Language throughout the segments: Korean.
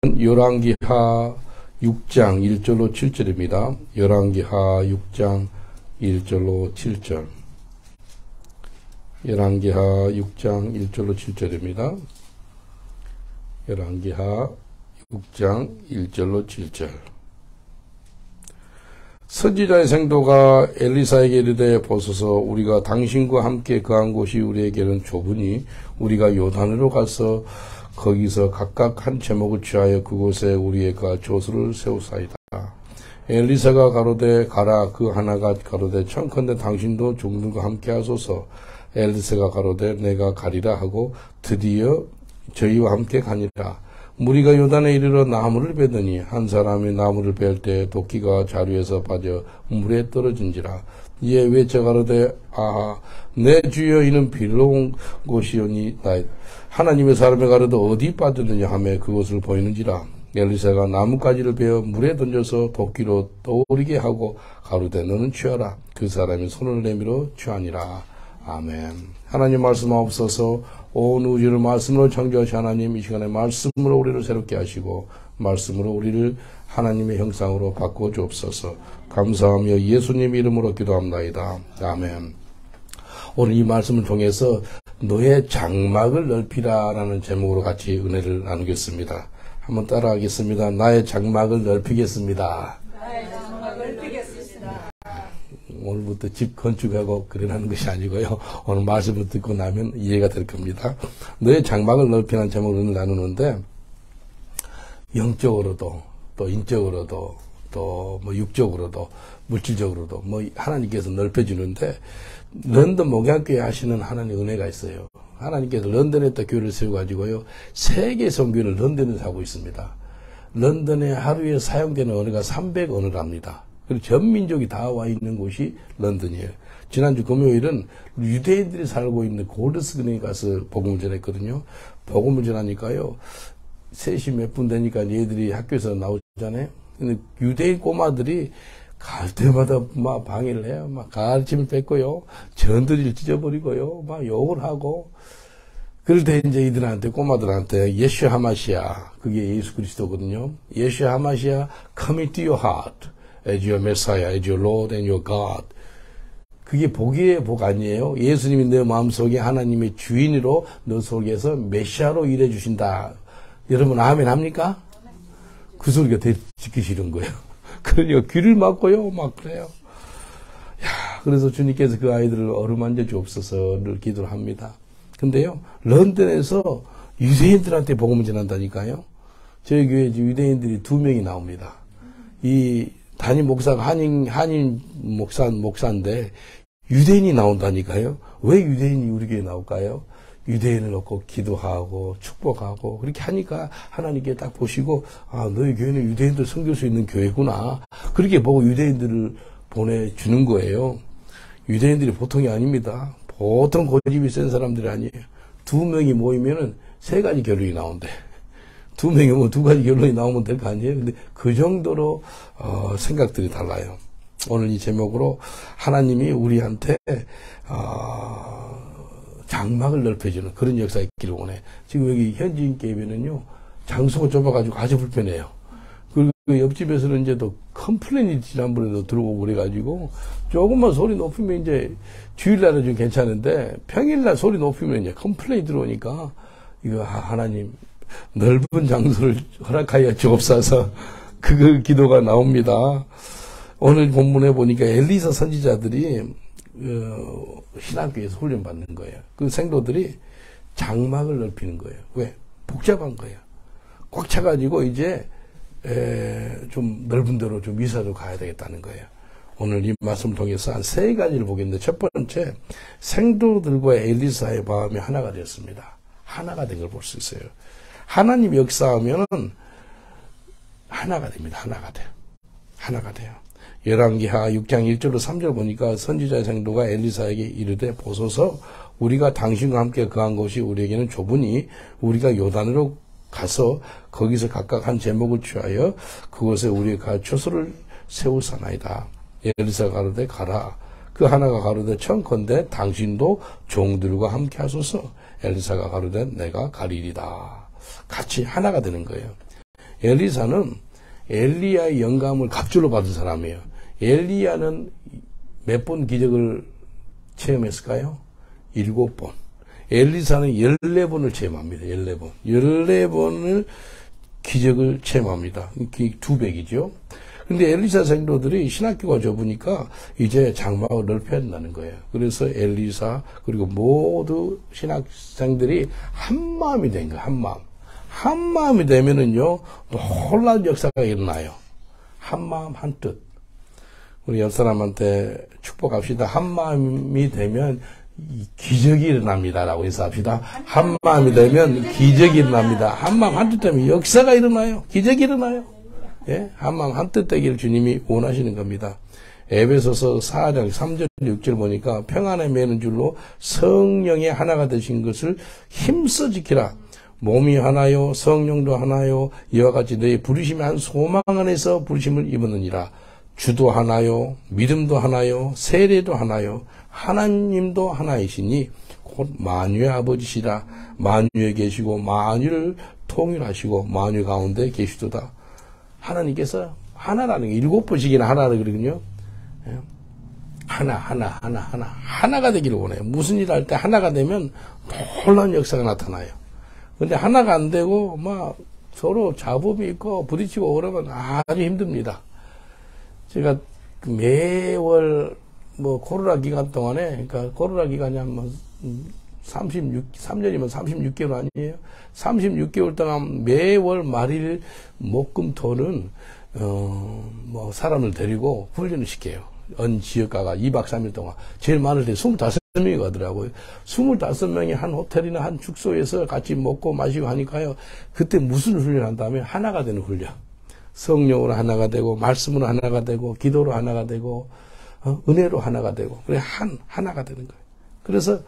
열왕기하 6장 1절로 7절입니다. 열왕기하 6장 1절로 7절. 열왕기하 6장 1절로 7절입니다. 열왕기하 6장 1절로 7절. 선지자의 생도가 엘리사에게 이르되 보소서 우리가 당신과 함께 거한 곳이 우리에게는 좁으니 우리가 요단으로 가서 거기서 각각 한 제목을 취하여 그곳에 우리의 가 조수를 세우사이다. 엘리사가 가로되 가라. 그 하나가 가로되 청컨대 당신도 종들과 함께 하소서. 엘리사가 가로되 내가 가리라 하고 드디어 저희와 함께 가니라. 무리가 요단에 이르러 나무를 베더니 한 사람이 나무를 벨 때 도끼가 자루에서 빠져 물에 떨어진지라. 이에 외쳐 가로되 아하 내 주여 이는 빌로운 곳이오니 하나님의 사람의 가로되 어디 빠졌느냐 하며 그것을 보이는지라. 엘리사가 나뭇가지를 베어 물에 던져서 도끼로 떠오르게 하고 가로되 너는 취하라. 그 사람이 손을 내밀어 취하니라. 아멘. 하나님 말씀하옵소서. 온 우주를 말씀으로 창조하신 하나님, 이 시간에 말씀으로 우리를 새롭게 하시고 말씀으로 우리를 하나님의 형상으로 바꾸어 주옵소서. 감사하며 예수님 이름으로 기도합나이다. 아멘. 오늘 이 말씀을 통해서 너의 장막을 넓히라라는 제목으로 같이 은혜를 나누겠습니다. 한번 따라하겠습니다. 나의 장막을 넓히겠습니다. 나의 장막을 넓히겠습니다. 오늘부터 집 건축하고 그러라는 것이 아니고요. 오늘 말씀을 듣고 나면 이해가 될 겁니다. 너의 장막을 넓히는 제목을 나누는데 영적으로도 또 인적으로도 또 뭐 육적으로도 물질적으로도 뭐 하나님께서 넓혀주는데 런던 목양교회 하시는 하나님의 은혜가 있어요. 하나님께서 런던에다 교회를 세워가지고요. 세계 선교를 런던에서 하고 있습니다. 런던에 하루에 사용되는 언어가 300언어랍니다. 그리고 전 민족이 다 와 있는 곳이 런던이에요. 지난주 금요일은 유대인들이 살고 있는 골드스그린에 가서 복음을 전했거든요. 복음을 전하니까요. 3시 몇 분 되니까 얘들이 학교에서 나오잖아요. 근데 유대인 꼬마들이 갈 때마다 막 방해를 해요. 막 가르침을 뺏고요. 전들이를 찢어버리고요. 막 욕을 하고. 그럴 때 이제 이들한테, 꼬마들한테 예수 하마시아, 그게 예수 그리스도거든요. 예수 하마시아, come into your heart. as your Messiah, as your Lord and your God. 그게 복이에요, 복 아니에요? 예수님이 내 마음속에 하나님의 주인으로 너 속에서 메시아로 일해 주신다. 여러분 아멘 합니까? 그 소리가 되게 듣기 싫은 거예요. 그러니까 귀를 막고요, 막 그래요. 야, 그래서 주님께서 그 아이들을 어루만져 주옵소서 늘 기도를 합니다. 근데요, 런던에서 유대인들한테 복음을 전한다니까요. 저희 교회에 유대인들이 2명이 나옵니다. 이 담임 목사가 한인 목사인데 유대인이 나온다니까요. 왜 유대인이 우리 교회에 나올까요? 유대인을 놓고 기도하고 축복하고 그렇게 하니까 하나님께 딱 보시고 아 너희 교회는 유대인들 섬길 수 있는 교회구나. 그렇게 보고 유대인들을 보내주는 거예요. 유대인들이 보통이 아닙니다. 보통 고집이 센 사람들이 아니에요. 2명이 모이면은 3가지 결론이 나온대. 2명이 뭐 2가지 결론이 나오면 될 거 아니에요? 근데 그 정도로, 생각들이 달라요. 오늘 이 제목으로 하나님이 우리한테, 장막을 넓혀주는 그런 역사가 있기를 원해. 지금 여기 현지인 게임에는요, 장소가 좁아가지고 아주 불편해요. 그리고 옆집에서는 이제 또 컴플레인이 지난번에도 들어오고 그래가지고, 조금만 소리 높이면 이제 주일날은 좀 괜찮은데, 평일날 소리 높이면 이제 컴플레인이 들어오니까, 이거 하나님, 넓은 장소를 허락하여 주옵소서. 그 기도가 나옵니다. 오늘 본문에 보니까 엘리사 선지자들이 신학교에서 훈련받는 거예요. 그 생도들이 장막을 넓히는 거예요. 왜? 복잡한 거예요. 꽉 차가지고 이제 좀 넓은 데로 좀 이사를 가야 되겠다는 거예요. 오늘 이 말씀을 통해서 한 3가지를 보겠는데 첫 번째 생도들과 엘리사의 마음이 하나가 되었습니다. 하나가 된 걸 볼 수 있어요. 하나님 역사하면은 하나가 됩니다. 하나가 돼요. 하나가 돼요. 열왕기하 6장 1절로 3절 보니까 선지자의 생도가 엘리사에게 이르되 보소서 우리가 당신과 함께 거한 곳이 우리에게는 좁으니 우리가 요단으로 가서 거기서 각각 한 제목을 취하여 그곳에 우리가 초소를 세우사나이다. 엘리사가 가로되 가라. 그 하나가 가로되 청컨대 당신도 종들과 함께 하소서. 엘리사가 가로되 내가 가리리다. 같이 하나가 되는 거예요. 엘리사는 엘리야의 영감을 갑절로 받은 사람이에요. 엘리야는 몇 번 기적을 체험했을까요? 7번. 엘리사는 14번을 체험합니다. 14번. 14번을 기적을 체험합니다. 2배이죠. 근데 엘리사 생도들이 신학교가 좁으니까 이제 장막을 넓혀야 된다는 거예요. 그래서 엘리사 그리고 모두 신학생들이 한 마음이 된 거예요. 한 마음. 한 마음이 되면은요, 놀라운 역사가 일어나요. 한 마음, 한 뜻. 우리 옆 사람한테 축복합시다. 한 마음이 되면 기적이 일어납니다라고 인사합시다. 한 마음이 되면 기적이 일어납니다. 한 마음, 한 뜻 되면 역사가 일어나요. 기적이 일어나요. 예? 한 마음, 한 뜻 되기를 주님이 원하시는 겁니다. 에베소서 4장 3절 6절 보니까 평안에 매는 줄로 성령의 하나가 되신 것을 힘써 지키라. 몸이 하나요, 성령도 하나요, 이와 같이 너희 부르심의 한 소망 안에서 부르심을 입었느니라. 주도 하나요, 믿음도 하나요, 세례도 하나요, 하나님도 하나이시니 곧 만유의 아버지시라. 만유에 계시고 만유를 통일하시고 만유 가운데 계시도다. 하나님께서 하나라는 게 7번씩이나 하나라 그러거든요. 하나가 되기를 원해요. 무슨 일 할 때 하나가 되면 놀라운 역사가 나타나요. 근데 하나가 안 되고 막 서로 잡음이 있고 부딪히고 그러면 아주 힘듭니다. 제가 매월 뭐 코로나 기간 동안에, 그러니까 코로나 기간이 한 3년이면 36개월 아니에요? 36개월 동안 매월 말일 목금토는 뭐 사람을 데리고 훈련을 시켜요. 언 지역가가 2박 3일 동안 제일 많을 때 25명이 가더라고요. 25명이 한 호텔이나 한 숙소에서 같이 먹고 마시고 하니까요. 그때 무슨 훈련을 한다면 하나가 되는 훈련. 성령으로 하나가 되고 말씀으로 하나가 되고 기도로 하나가 되고 은혜로 하나가 되고 그래 하나가 되는 거예요. 그래서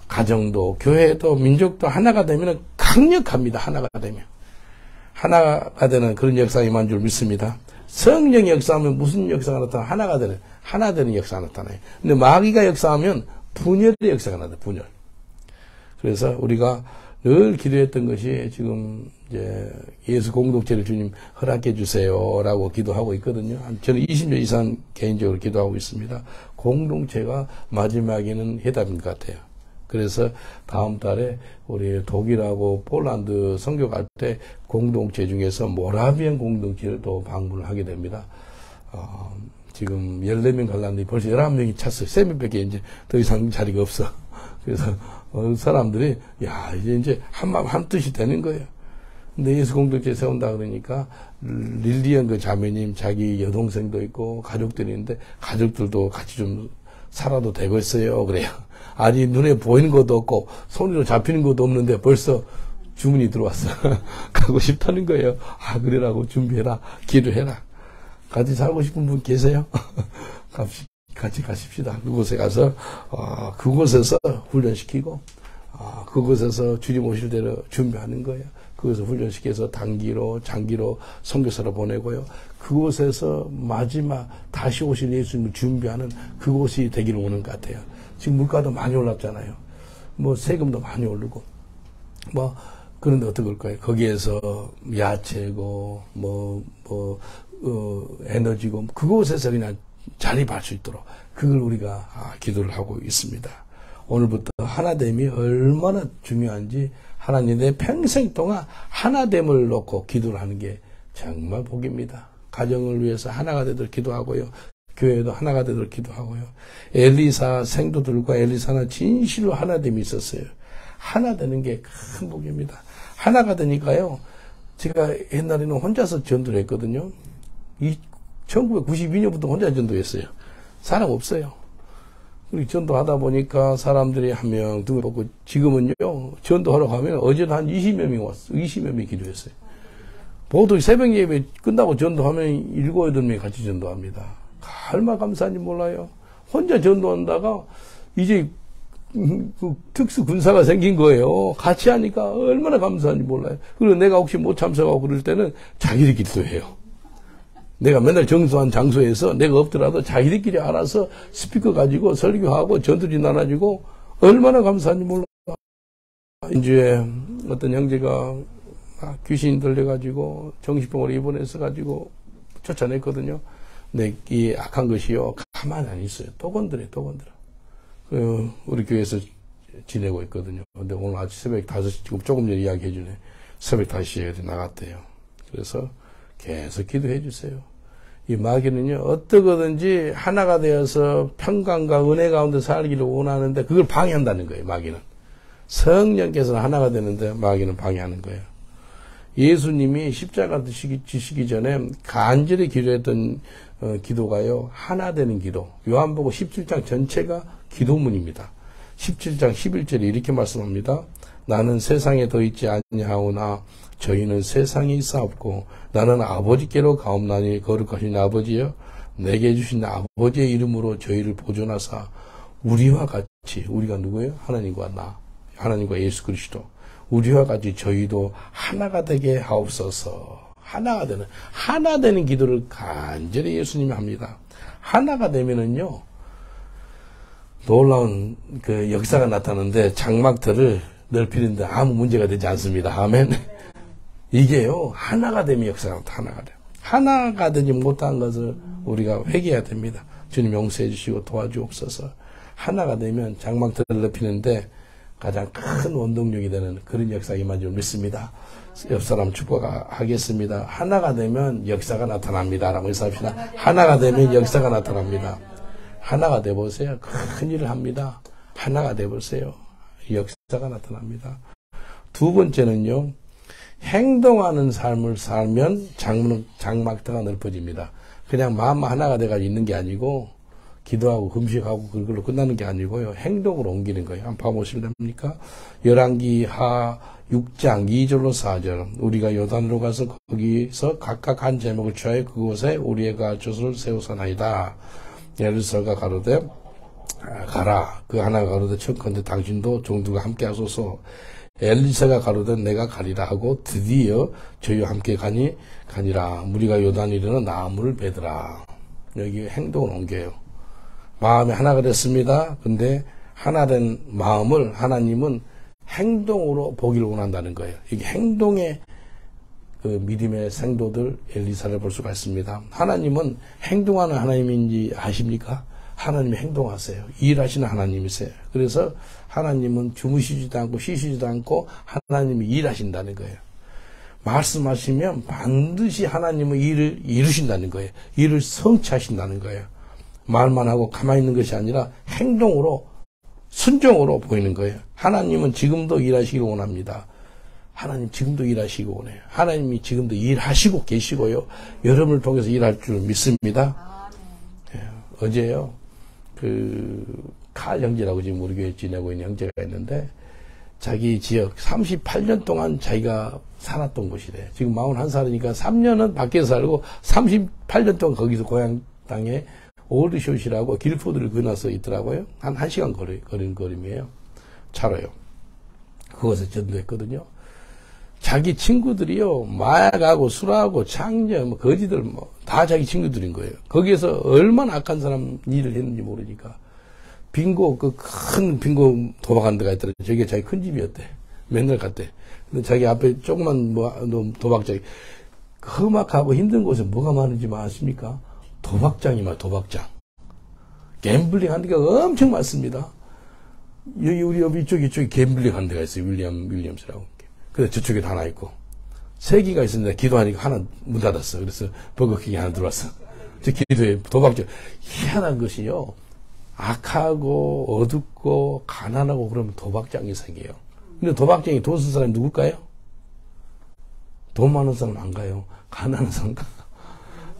가정도 교회도 민족도 하나가 되면 강력합니다. 하나가 되면. 하나가 되는 그런 역사가 임한 줄 믿습니다. 성령이 역사하면 무슨 역사가 나타나? 하나 되는 역사가 나타나요. 근데 마귀가 역사하면 분열의 역사가 나타나요. 분열. 그래서 우리가 늘 기도했던 것이 지금 이제 예수 공동체를 주님 허락해 주세요라고 기도하고 있거든요. 저는 20년 이상 개인적으로 기도하고 있습니다. 공동체가 마지막에는 해답인 것 같아요. 그래서 다음 달에 우리 독일하고 폴란드 선교 갈 때 공동체 중에서 모라비안 공동체를 또 방문을 하게 됩니다. 지금 14명 갈랐는데 벌써 11명이 찼어요. 3명밖에 이제 더 이상 자리가 없어. 그래서 사람들이 야 이제 한 마음 한 뜻이 되는 거예요. 근데 예수 공동체 세운다 그러니까 릴리언 그 자매님 자기 여동생도 있고 가족들이 있는데 가족들도 같이 좀 살아도 되겠어요. 그래요. 아니 눈에 보이는 것도 없고 손으로 잡히는 것도 없는데 벌써 주문이 들어왔어. 가고 싶다는 거예요. 아 그래라고 준비해라. 기도해라. 같이 살고 싶은 분 계세요? 같이 가십시다. 그곳에 가서 그곳에서 훈련시키고 그곳에서 주님 오실 대로 준비하는 거예요. 그것을 훈련시켜서 단기로 장기로 선교사로 보내고요. 그곳에서 마지막 다시 오실 예수님을 준비하는 그곳이 되기를 원하는 것 같아요. 지금 물가도 많이 올랐잖아요. 뭐 세금도 많이 오르고 그런데 어떻게 할까요? 거기에서 야채고 에너지고 그곳에서 그냥 자립할 수 있도록 그걸 우리가 기도를 하고 있습니다. 오늘부터 하나됨이 얼마나 중요한지 하나님 내 평생 동안 하나됨을 놓고 기도를 하는 게 정말 복입니다. 가정을 위해서 하나가 되도록 기도하고요. 교회도 하나가 되도록 기도하고요. 엘리사 생도들과 엘리사는 진실로 하나됨이 있었어요. 하나 되는 게 큰 복입니다. 하나가 되니까요. 제가 옛날에는 혼자서 전도를 했거든요. 1992년부터 혼자 전도했어요. 사람 없어요. 우리 전도하다 보니까 사람들이 한 명, 두 명 뽑고 지금은요, 전도하러 가면 어제는 한 20몇 명 왔어요. 20몇 명 기도했어요. 보통 새벽 예배 끝나고 전도하면 7, 8명이 같이 전도합니다. 얼마나 감사한지 몰라요. 혼자 전도한다가 이제 그 특수 군사가 생긴 거예요. 같이 하니까 얼마나 감사한지 몰라요. 그리고 내가 혹시 못 참석하고 그럴 때는 자기들끼리 기도해요. 내가 맨날 정수한 장소에서 내가 없더라도 자기들끼리 알아서 스피커 가지고 설교하고 전투지 나눠주고 얼마나 감사한지 몰라. 인주에 어떤 형제가 귀신 들려가지고 정신병원에 입원해서가지고 쫓아냈거든요. 근데 이 악한 것이요, 가만히 안 있어요. 또 건드려. 우리 교회에서 지내고 있거든요. 근데 오늘 아침 새벽 5시, 지금 조금 전에 이야기 해주네. 새벽 5시에 나갔대요. 그래서 계속 기도해 주세요. 이 마귀는요, 어떻게든지 하나가 되어서 평강과 은혜 가운데 살기를 원하는데 그걸 방해한다는 거예요, 마귀는. 성령께서는 하나가 되는데 마귀는 방해하는 거예요. 예수님이 십자가 지시기 전에 간절히 기도했던 기도가요, 하나 되는 기도. 요한복음 17장 전체가 기도문입니다. 17장 11절에 이렇게 말씀합니다. 나는 세상에 더 있지 아니하오나 저희는 세상에 있사옵고 나는 아버지께로 가옵나니 거룩하신 아버지여 내게 주신 아버지의 이름으로 저희를 보존하사 우리와 같이, 우리가 누구예요? 하나님과 나, 하나님과 예수 그리스도, 우리와 같이 저희도 하나가 되게 하옵소서. 하나 되는 기도를 간절히 예수님이 합니다. 하나가 되면은요, 놀라운 그 역사가 나타나는데 장막들을 넓히는데 아무 문제가 되지 않습니다. 아멘. 이게요, 하나가 되면 역사가 하나가 돼요. 하나가 되지 못한 것을 우리가 회개해야 됩니다. 주님 용서해 주시고 도와주옵소서. 하나가 되면 장막들을 넓히는데 가장 큰 원동력이 되는 그런 역사가 임한 줄 믿습니다. 옆 사람 축복하겠습니다. 하나가 되면 역사가 나타납니다. 라고 인사합시다. 하나가 되면 역사가 나타납니다. 하나가 되보세요. 큰 일을 합니다. 하나가 되보세요. 역사가 나타납니다. 두 번째는요, 행동하는 삶을 살면 장막터가 넓어집니다. 그냥 마음만 하나가 돼가지고 있는 게 아니고, 기도하고 금식하고 그걸로 끝나는 게 아니고요, 행동으로 옮기는 거예요. 한번 봐보실랍니까? 열왕기 하 6장 2절로 4절. 우리가 요단으로 가서 거기서 각각 한 제목을 취하여 그곳에 우리의 가초를 세우사나이다. 엘리사가 가로되 가라. 그 하나가 가로되 청컨대 당신도 종들과 함께 하소서. 엘리사가 가로되 내가 가리라 하고 드디어 저희와 함께 가니라. 무리가 요단 이르러 나무를 베더라. 여기 행동을 옮겨요. 마음이 하나가 됐습니다. 근데 하나 된 마음을 하나님은 행동으로 보기를 원한다는 거예요. 이게 행동의 그 믿음의 생도들 엘리사를 볼 수가 있습니다. 하나님은 행동하는 하나님인지 아십니까? 하나님이 행동하세요. 일하시는 하나님이세요. 그래서 하나님은 주무시지도 않고 쉬시지도 않고 하나님이 일하신다는 거예요. 말씀하시면 반드시 하나님은 일을 이루신다는 거예요. 일을 성취하신다는 거예요. 말만 하고 가만히 있는 것이 아니라 행동으로, 순종으로 보이는 거예요. 하나님은 지금도 일하시길 원합니다. 하나님 지금도 일하시고 원해요. 하나님이 지금도 일하시고 계시고요. 여러분을 통해서 일할 줄 믿습니다. 예, 어제요, 칼 형제라고 지금 우리 교회에 지내고 있는 형제가 있는데, 자기 지역 38년 동안 자기가 살았던 곳이래. 지금 41살이니까 3년은 밖에서 살고 38년 동안 거기서 고향 땅에 올드숏이라고 길포드를 건너서 있더라고요. 한 1시간 거리는 거림이에요. 차로요. 그곳에 전도했거든요. 자기 친구들이요, 마약하고 술하고 창녀, 거지들 다 자기 친구들인 거예요. 거기에서 얼마나 악한 사람 일을 했는지 모르니까. 빙고, 큰 빙고 도박하는 데가 있더라. 저게 자기 큰 집이었대. 맨날 갔대. 근데 자기 앞에 조그만 도박장이, 험악하고 힘든 곳에 뭐가 많은지 아십니까? 도박장이만 도박장. 갬블링 하는 데가 엄청 많습니다. 여기 우리 옆 이쪽에 갬블링 하는 데가 있어요. 윌리엄스라고. 그래서 저쪽에도 하나 있고. 3개가 있었는데 기도하니까 하나 문 닫았어. 그래서 버거킹이 하나 들어왔어. 저 기도에 도박장. 희한한 것이요, 악하고 어둡고 가난하고 그러면 도박장이 생겨요. 근데 도박장이 돈 쓴 사람이 누굴까요? 돈 많은 사람 안 가요. 가난한 사람 가.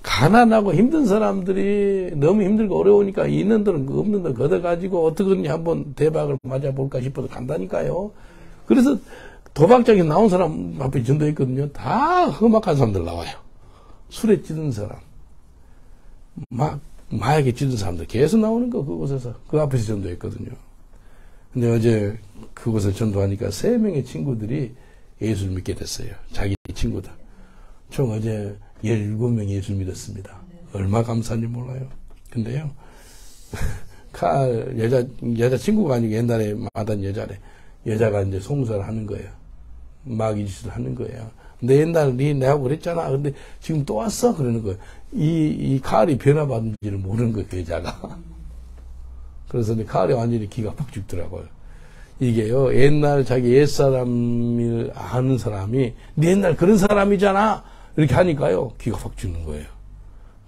가난하고 힘든 사람들이 너무 힘들고 어려우니까 있는 돈은 없는 돈 걷어가지고 어떻게든지 한번 대박을 맞아볼까 싶어서 간다니까요. 그래서 도박장에 나온 사람 앞에 전도했거든요. 다 험악한 사람들 나와요. 술에 찌든 사람, 마약에 찌든 사람들 계속 나오는 거, 그곳에서. 그 앞에서 전도했거든요. 근데 어제 그곳에 전도하니까 3명의 친구들이 예수를 믿게 됐어요. 자기 친구들. 총 어제 17명이 예수를 믿었습니다. 얼마 감사한지 몰라요. 근데요, 여자 친구가 아니고 옛날에 마단 여자래. 여자가 이제 송사를 하는 거예요. 마귀짓을 하는 거예요. 내 옛날 내가 그랬잖아. 근데 지금 또 왔어? 그러는 거예요. 이 칼이 변화받는지를 모르는 거예요, 그 여자가. 그래서 칼이 완전히 기가 팍 죽더라고요. 이게요, 옛날 자기 옛사람을 아는 사람이, 네 옛날 그런 사람이잖아! 이렇게 하니까요, 기가 팍 죽는 거예요.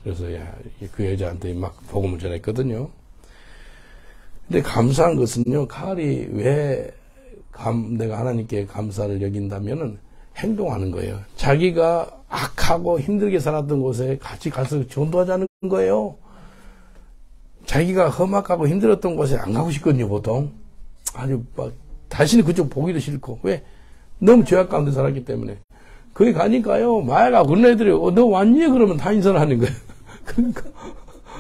그래서, 그 여자한테 막 복음을 전했거든요. 근데 감사한 것은요, 칼이 왜 내가 하나님께 감사를 여긴다면은 행동하는 거예요. 자기가 악하고 힘들게 살았던 곳에 같이 가서 전도하자는 거예요. 자기가 험악하고 힘들었던 곳에 안 가고 싶거든요, 보통. 아주 막 다시는 그쪽 보기도 싫고. 왜? 너무 죄악 가운데 살았기 때문에. 거기 가니까요, 마야가 그런 애들이 너 왔니? 그러면 다 인사를 하는 거예요. 그러니까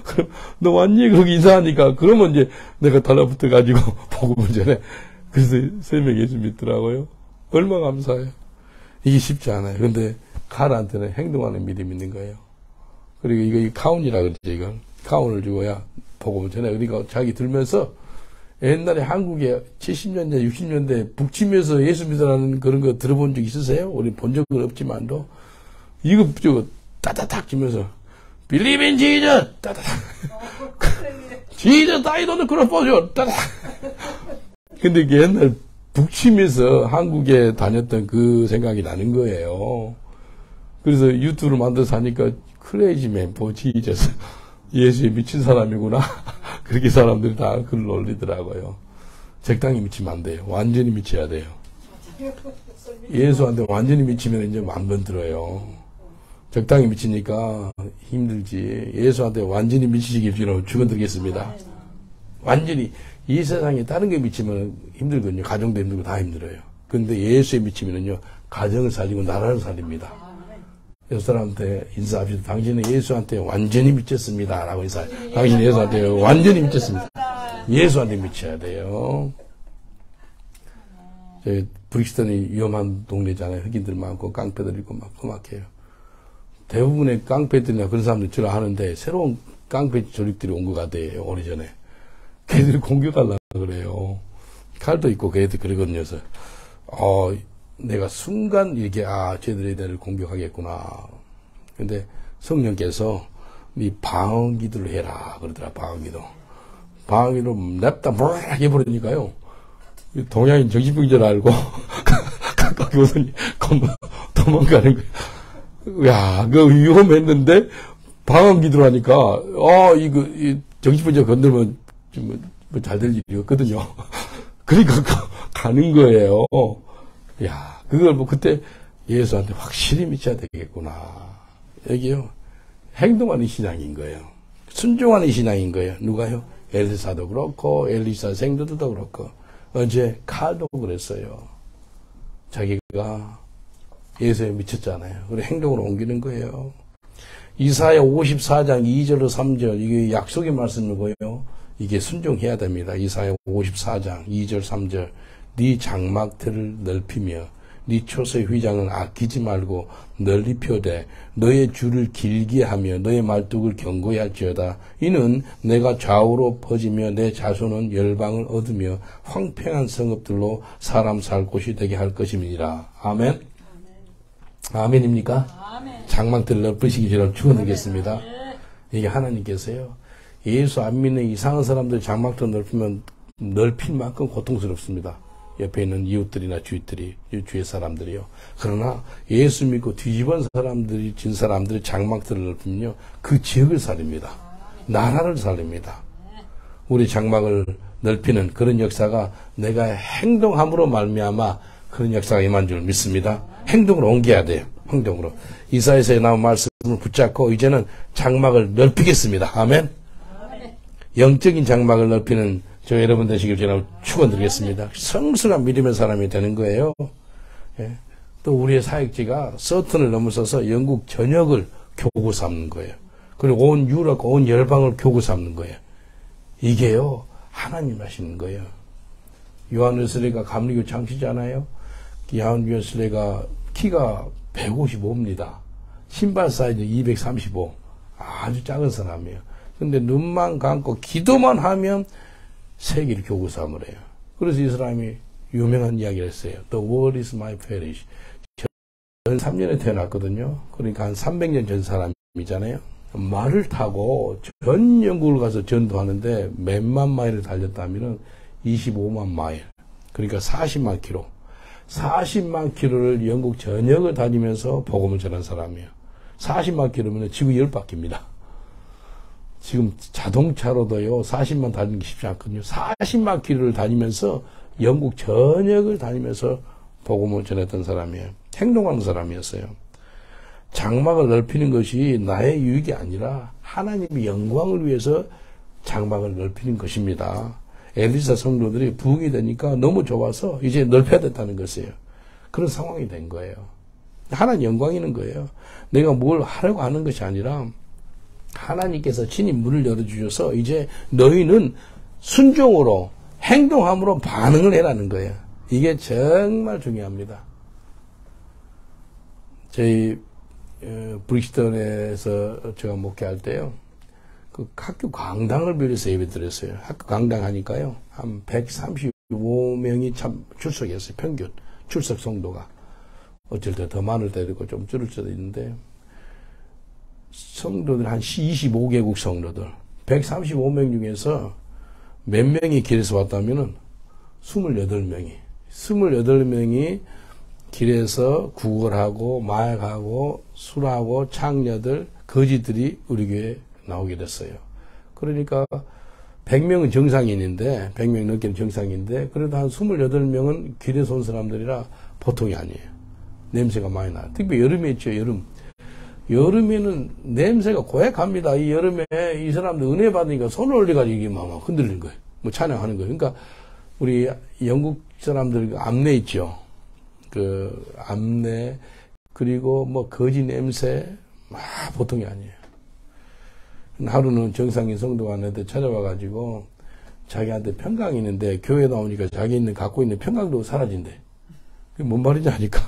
그럼 너 왔니? 그렇게 인사하니까 그러면 이제 내가 달라붙어 가지고 복음을 전해. 그래서 3명 예수 믿더라고요. 얼마나 감사해요. 이게 쉽지 않아요. 근데 칼한테는 행동하는 믿음이 있는 거예요. 그리고 이거 카운이라 그러죠, 이건. 카운을 주고, 야, 복음을 전해. 그러니까 자기 들면서 옛날에 한국에 70년대, 60년대 북치면서 예수 믿으라는 그런 거 들어본 적 있으세요? 우리 본 적은 없지만도. 이거, 따다닥 치면서, Believe in Jesus! 따다닥. Jesus died on the cross for you! 따다닥. 근데 이게 옛날 북치면서 한국에 다녔던 그 생각이 나는 거예요. 그래서 유튜브를 만들어서 하니까 크레이지맨 포 지저스. 예수에 미친 사람이구나. 그렇게 사람들이 다 글을 올리더라고요. 적당히 미치면 안 돼요. 완전히 미쳐야 돼요. 예수한테 완전히 미치면 이제 만번 들어요. 적당히 미치니까 힘들지. 예수한테 완전히 미치시길 빌어 축원드리겠습니다. 완전히 이 세상에 다른 게 미치면 힘들거든요. 가정도 힘들고 다 힘들어요. 그런데 예수에 미치면은요, 가정을 살리고 나라를 살립니다. 여섯 사람한테 인사합시다. 당신은 예수한테 완전히 미쳤습니다. 라고 인사해. 당신은 예수한테 완전히 미쳤습니다. 예수한테 미쳐야 돼요. 저희 브릭스턴이 위험한 동네잖아요. 흑인들 많고 깡패들 있고 막 험악해요. 대부분의 깡패들이나 그런 사람들이 주로 하는데 새로운 깡패 조직들이 온 것 같아요. 오래전에. 걔들이 공격하려고 그래요. 칼도 있고 걔들 그러거든요. 내가 순간 이렇게 쟤들이 나를 공격하겠구나. 근데 성령께서 네 방언기도를 해라 그러더라. 방언기도 냅다 뭐라 해버리니까요. 동양인 정신병인 줄 알고 교수님 도망가는 거예요. 야, 그거 위험했는데 방언기도를 하니까 이거 정신병자 건들면 뭐 잘 될 일이 없거든요. 그러니까 가는 거예요. 야, 그걸 그때 예수한테 확실히 미쳐야 되겠구나. 여기요, 행동하는 신앙인 거예요. 순종하는 신앙인 거예요. 누가요? 엘사도 그렇고, 엘리사 생도도 그렇고, 어제 칼도 그랬어요. 자기가 예수에 미쳤잖아요. 그래, 행동으로 옮기는 거예요. 이사야 54장 2절로 3절, 이게 약속의 말씀이고요. 이게 순종해야 됩니다. 이사야 54장 2절 3절. 네 장막들을 넓히며 네 초소의 휘장을 아끼지 말고 널리 펴되 너의 줄을 길게 하며 너의 말뚝을 견고히 할지어다. 이는 내가 좌우로 퍼지며 내 자손은 열방을 얻으며 황폐한 성읍들로 사람 살 곳이 되게 할 것임이니라. 아멘. 아멘입니까? 아멘. 장막들을 넓히시기 전에 축원드리겠습니다. 이게 하나님께서요, 예수 안 믿는 이상한 사람들 장막들 넓히면 넓힐 만큼 고통스럽습니다. 옆에 있는 이웃들이나 주위들이, 주위 사람들이요. 그러나 예수 믿고 뒤집은 사람들이, 진 사람들이 장막들을 넓히면요, 그 지역을 살립니다. 나라를 살립니다. 우리 장막을 넓히는 그런 역사가 내가 행동함으로 말미암아 그런 역사가 임한 줄 믿습니다. 행동으로 옮겨야 돼요. 행동으로. 이사야서에 나온 말씀을 붙잡고 이제는 장막을 넓히겠습니다. 아멘. 영적인 장막을 넓히는 저 여러분 되시길 저는 축원드리겠습니다. 성숙한 믿음의 사람이 되는 거예요. 예. 또 우리의 사역지가 서튼을 넘어서서 영국 전역을 교구 삼는 거예요. 그리고 온 유럽, 온 열방을 교구 삼는 거예요. 이게요, 하나님 하시는 거예요. 요한 웨슬레가 감리교 창시잖아요. 요한 웨슬레가 키가 155입니다. 신발 사이즈 235. 아주 작은 사람이에요. 근데 눈만 감고 기도만 하면 세계를 교구 삼으래요. 그래서 이 사람이 유명한 이야기를 했어요. The world is my parish. 3년에 태어났거든요. 그러니까 한 300년 전 사람이잖아요. 말을 타고 전 영국을 가서 전도하는데 몇만 마일을 달렸다면 25만 마일. 그러니까 40만 킬로. 40만 킬로를 영국 전역을 다니면서 복음을 전한 사람이에요. 40만 킬로면 지구 10바퀴입니다. 지금 자동차로도요, 40만 다니는 게 쉽지 않거든요. 40만 킬로를 다니면서 영국 전역을 다니면서 복음을 전했던 사람이에요. 행동하는 사람이었어요. 장막을 넓히는 것이 나의 유익이 아니라 하나님의 영광을 위해서 장막을 넓히는 것입니다. 엘리사 성도들이 부흥이 되니까 너무 좋아서 이제 넓혀야 됐다는 것이에요. 그런 상황이 된 거예요. 하나님 영광이 있는 거예요. 내가 뭘 하려고 하는 것이 아니라 하나님께서 친히 문을 열어주셔서 이제 너희는 순종으로 행동함으로 반응을 해라는 거예요. 이게 정말 중요합니다. 저희 브릭스턴에서 제가 목회할 때요, 그 학교 강당을 빌려서 예배 드렸어요. 학교 강당 하니까요, 한 135명이 참 출석했어요. 평균 출석 성도가. 어쩔 때 더 많을 때도 있고 좀 줄을 때도 있는데, 성도들 한 25개국 성도들 135명 중에서 몇 명이 길에서 왔다면은 28명이 길에서 구걸하고 마약하고 술하고 창녀들 거지들이 우리 교회에 나오게 됐어요. 그러니까 100명은 정상인인데 100명 넘게는 정상인데 그래도 한 28명은 길에서 온 사람들이라 보통이 아니에요. 냄새가 많이 나요. 특히 여름에 있죠. 여름에는 냄새가 고약합니다. 이 여름에 이 사람들 은혜 받으니까 손을 올려가지고 이게 막 흔들리는 거예요. 뭐 찬양하는 거예요. 그러니까 우리 영국 사람들 암내 있죠. 그 암내 그리고 뭐 거지 냄새 보통이 아니에요. 하루는 정상인 성도가 나한테 찾아와가지고 자기한테 평강이 있는데 교회 나오니까 자기 갖고 있는 평강도 사라진대. 그게 뭔 말인지 아니까.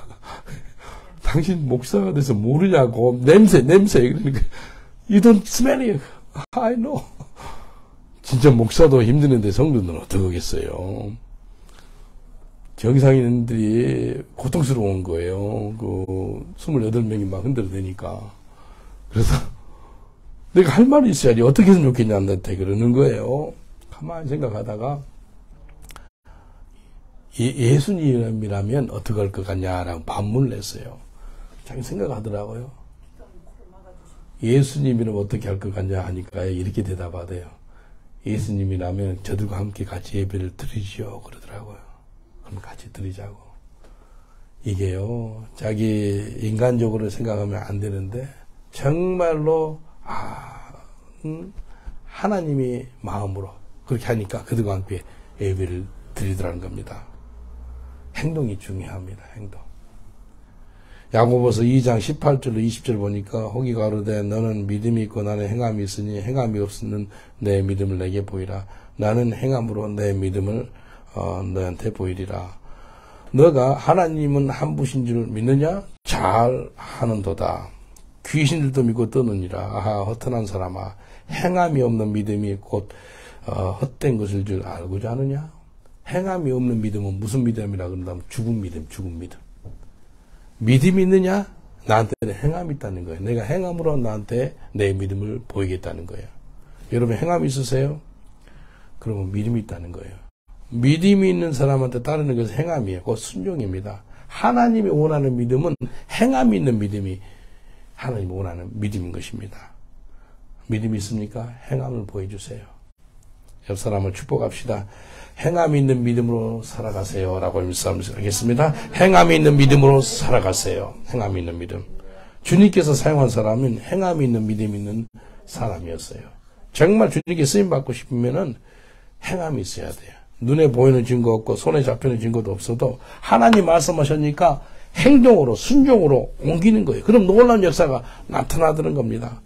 당신 목사가 돼서 모르냐고. 냄새. 그러니까, you don't smell it. I know. 진짜 목사도 힘드는데 성도들은 어떡하겠어요. 정상인들이 고통스러운 거예요. 그, 28명이 막 흔들어대니까. 그래서, 내가 할 말이 있어야지. 어떻게 했으면 좋겠냐, 나한테 그러는 거예요. 가만히 생각하다가, 예수님이라면 어떻게 할 것 같냐라고 반문을 했어요. 자기 생각하더라고요. 예수님이라면 어떻게 할 것 같냐 하니까 이렇게 대답하대요. 예수님이라면 저들과 함께 같이 예배를 드리지요. 그러더라고요. 그럼 같이 드리자고. 이게요, 자기 인간적으로 생각하면 안 되는데, 정말로, 하나님이 마음으로 그렇게 하니까 그들과 함께 예배를 드리더라는 겁니다. 행동이 중요합니다. 행동. 야고보서 2장 18절로 20절 보니까 혹이 가로되 너는 믿음이 있고 나는 행함이 있으니 행함이 없는 내 믿음을 내게 보이라. 나는 행함으로 내 믿음을 너한테 보이리라. 너가 하나님은 한 분이신 줄 믿느냐? 잘 하는도다. 귀신들도 믿고 떠느니라. 아하 허탄한 사람아, 행함이 없는 믿음이 곧 헛된 것일 줄 알고자 하느냐? 행함이 없는 믿음은 무슨 믿음이라 그런다면 죽은 믿음. 믿음이 있느냐? 나한테는 행함이 있다는 거예요. 내가 행함으로 나한테 내 믿음을 보이겠다는 거예요. 여러분 행함이 있으세요? 그러면 믿음이 있다는 거예요. 믿음이 있는 사람한테 따르는 것은 행함이에요. 그건 순종입니다. 하나님이 원하는 믿음은 행함이 있는 믿음이 하나님이 원하는 믿음인 것입니다. 믿음이 있습니까? 행함을 보여주세요. 옆 사람을 축복합시다. 행함이 있는 믿음으로 살아가세요. 라고 말씀하겠습니다. 행함이 있는 믿음으로 살아가세요. 행함이 있는 믿음. 주님께서 사용한 사람은 행함이 있는 믿음이 있는 사람이었어요. 정말 주님께 쓰임받고 싶으면은 행함이 있어야 돼요. 눈에 보이는 증거 없고 손에 잡히는 증거도 없어도 하나님 말씀하셨으니까 행동으로 순종으로 옮기는 거예요. 그럼 놀라운 역사가 나타나드는 겁니다.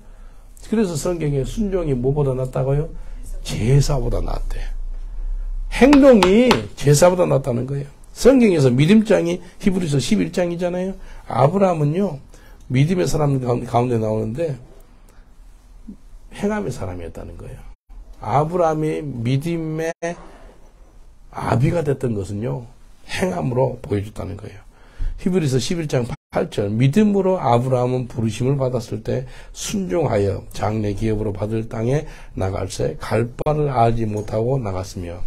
그래서 성경에 순종이 뭐보다 낫다고요? 제사보다 낫대. 행동이 제사보다 낫다는 거예요. 성경에서 믿음장이 히브리서 11장이잖아요. 아브라함은요, 믿음의 사람 가운데 나오는데 행함의 사람이었다는 거예요. 아브라함이 믿음의 아비가 됐던 것은요, 행함으로 보여줬다는 거예요. 히브리서 11장 8절 믿음으로 아브라함은 부르심을 받았을 때 순종하여 장래 기업으로 받을 땅에 나갈새 갈 바를 알지 못하고 나갔으며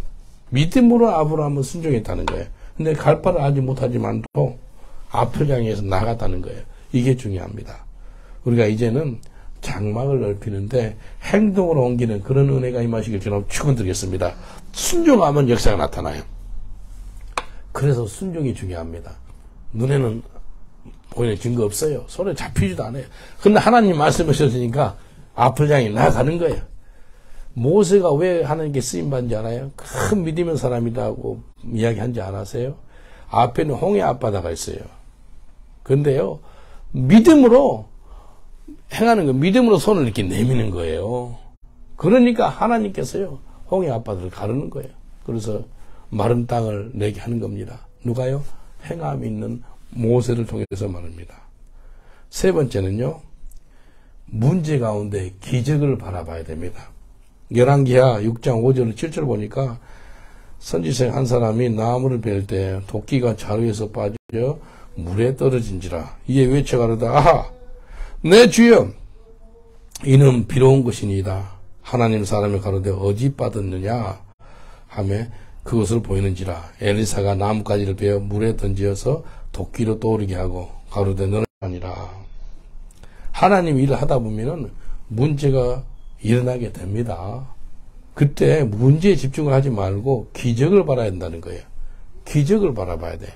믿음으로 아브라함은 순종했다는 거예요. 근데 갈 바를 알지 못하지만 또 앞표장에서 나갔다는 거예요. 이게 중요합니다. 우리가 이제는 장막을 넓히는데 행동으로 옮기는 그런 은혜가 임하시길 저는 축원드리겠습니다. 순종하면 역사가 나타나요. 그래서 순종이 중요합니다. 눈에는 보이는 증거 없어요. 손에 잡히지도 않아요. 근데 하나님 말씀하셨으니까 앞표장에 나가는 거예요. 모세가 왜 하나님께 쓰임받는지 알아요? 큰 믿음의 사람이라고 이야기한지 아세요? 앞에는 홍해 앞바다가 있어요. 근데요, 믿음으로 행하는 거, 믿음으로 손을 이렇게 내미는 거예요. 그러니까 하나님께서요, 홍해 앞바다를 가르는 거예요. 그래서 마른 땅을 내게 하는 겁니다. 누가요? 행함이 있는 모세를 통해서 말합니다. 세 번째는요, 문제 가운데 기적을 바라봐야 됩니다. 열왕기하 6장 5절 7절 보니까 선지생 한 사람이 나무를 벨 때 도끼가 자루에서 빠져 물에 떨어진지라 이에 외쳐가로다 아하 내 주여 이는 비로운 것이니이다. 하나님 사람이 가로되 어디 빠졌느냐 하며 그것을 보이는지라 엘리사가 나뭇가지를 베어 물에 던지어서 도끼로 떠오르게 하고 가로되 너는 아니라. 하나님 일을 하다 보면은 문제가 일어나게 됩니다. 그때 문제에 집중을 하지 말고 기적을 바라야 된다는 거예요. 기적을 바라봐야 돼.